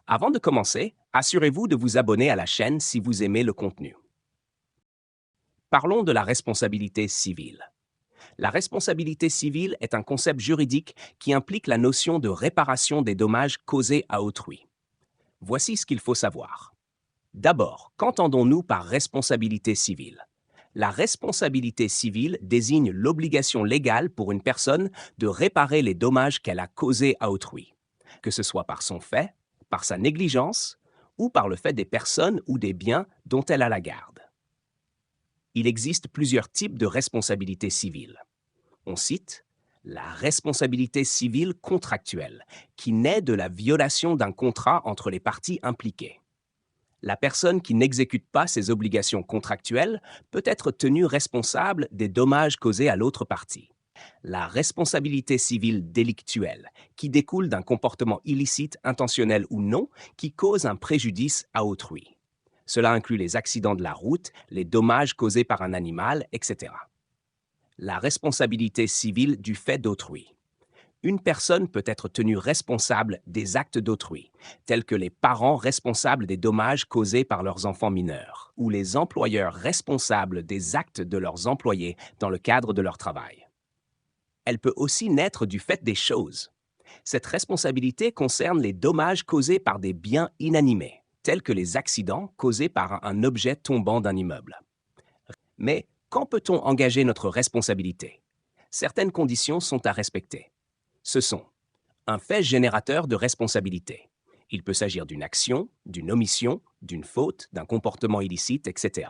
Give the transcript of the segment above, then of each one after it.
Avant de commencer, assurez-vous de vous abonner à la chaîne si vous aimez le contenu. Parlons de la responsabilité civile. La responsabilité civile est un concept juridique qui implique la notion de réparation des dommages causés à autrui. Voici ce qu'il faut savoir. D'abord, qu'entendons-nous par responsabilité civile? La responsabilité civile désigne l'obligation légale pour une personne de réparer les dommages qu'elle a causés à autrui, que ce soit par son fait, par sa négligence ou par le fait des personnes ou des biens dont elle a la garde. Il existe plusieurs types de responsabilité civile. On cite la responsabilité civile contractuelle, qui naît de la violation d'un contrat entre les parties impliquées. La personne qui n'exécute pas ses obligations contractuelles peut être tenue responsable des dommages causés à l'autre partie. La responsabilité civile délictuelle, qui découle d'un comportement illicite, intentionnel ou non, qui cause un préjudice à autrui. Cela inclut les accidents de la route, les dommages causés par un animal, etc. La responsabilité civile du fait d'autrui. Une personne peut être tenue responsable des actes d'autrui, tels que les parents responsables des dommages causés par leurs enfants mineurs, ou les employeurs responsables des actes de leurs employés dans le cadre de leur travail. Elle peut aussi naître du fait des choses. Cette responsabilité concerne les dommages causés par des biens inanimés, tels que les accidents causés par un objet tombant d'un immeuble. Mais quand peut-on engager notre responsabilité? Certaines conditions sont à respecter. Ce sont un fait générateur de responsabilité. Il peut s'agir d'une action, d'une omission, d'une faute, d'un comportement illicite, etc.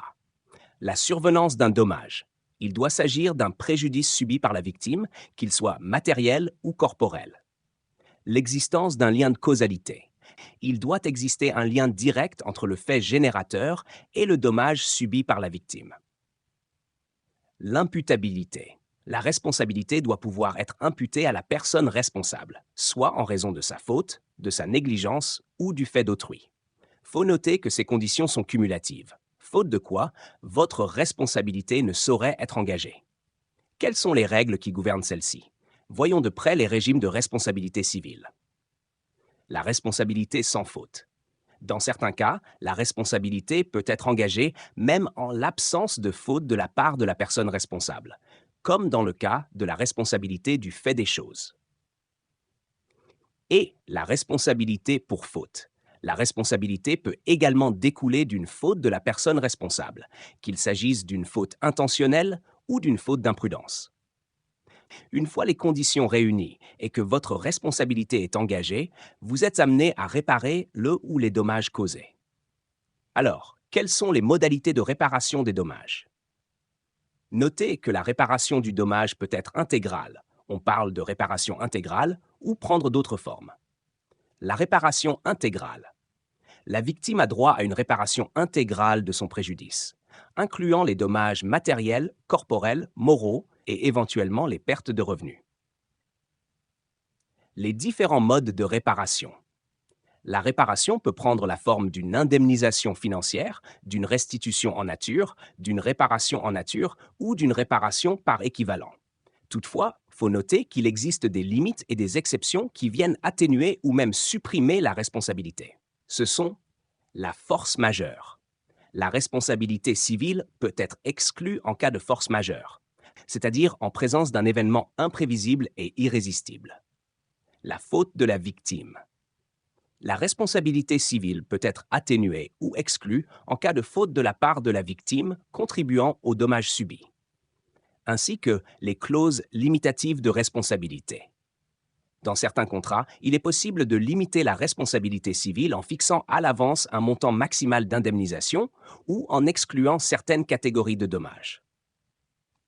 La survenance d'un dommage. Il doit s'agir d'un préjudice subi par la victime, qu'il soit matériel ou corporel. L'existence d'un lien de causalité. Il doit exister un lien direct entre le fait générateur et le dommage subi par la victime. L'imputabilité. La responsabilité doit pouvoir être imputée à la personne responsable, soit en raison de sa faute, de sa négligence ou du fait d'autrui. Faut noter que ces conditions sont cumulatives, faute de quoi votre responsabilité ne saurait être engagée. Quelles sont les règles qui gouvernent celle-ci? Voyons de près les régimes de responsabilité civile. La responsabilité sans faute. Dans certains cas, la responsabilité peut être engagée même en l'absence de faute de la part de la personne responsable, comme dans le cas de la responsabilité du fait des choses. Et la responsabilité pour faute. La responsabilité peut également découler d'une faute de la personne responsable, qu'il s'agisse d'une faute intentionnelle ou d'une faute d'imprudence. Une fois les conditions réunies et que votre responsabilité est engagée, vous êtes amené à réparer le ou les dommages causés. Alors, quelles sont les modalités de réparation des dommages? Notez que la réparation du dommage peut être intégrale. On parle de réparation intégrale ou prendre d'autres formes. La réparation intégrale. La victime a droit à une réparation intégrale de son préjudice, incluant les dommages matériels, corporels, moraux et éventuellement les pertes de revenus. Les différents modes de réparation. La réparation peut prendre la forme d'une indemnisation financière, d'une restitution en nature, d'une réparation en nature ou d'une réparation par équivalent. Toutefois, il faut noter qu'il existe des limites et des exceptions qui viennent atténuer ou même supprimer la responsabilité. Ce sont la force majeure. La responsabilité civile peut être exclue en cas de force majeure, c'est-à-dire en présence d'un événement imprévisible et irrésistible. La faute de la victime. La responsabilité civile peut être atténuée ou exclue en cas de faute de la part de la victime contribuant au dommage subi, ainsi que les clauses limitatives de responsabilité. Dans certains contrats, il est possible de limiter la responsabilité civile en fixant à l'avance un montant maximal d'indemnisation ou en excluant certaines catégories de dommages.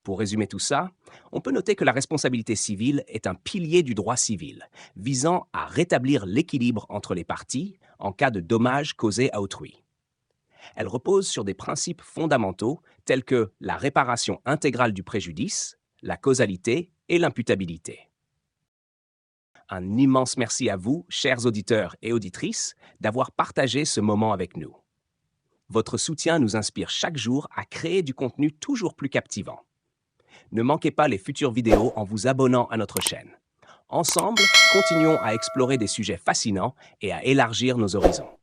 Pour résumer tout ça, on peut noter que la responsabilité civile est un pilier du droit civil, visant à rétablir l'équilibre entre les parties en cas de dommages causés à autrui. Elle repose sur des principes fondamentaux tels que la réparation intégrale du préjudice, la causalité et l'imputabilité. Un immense merci à vous, chers auditeurs et auditrices, d'avoir partagé ce moment avec nous. Votre soutien nous inspire chaque jour à créer du contenu toujours plus captivant. Ne manquez pas les futures vidéos en vous abonnant à notre chaîne. Ensemble, continuons à explorer des sujets fascinants et à élargir nos horizons.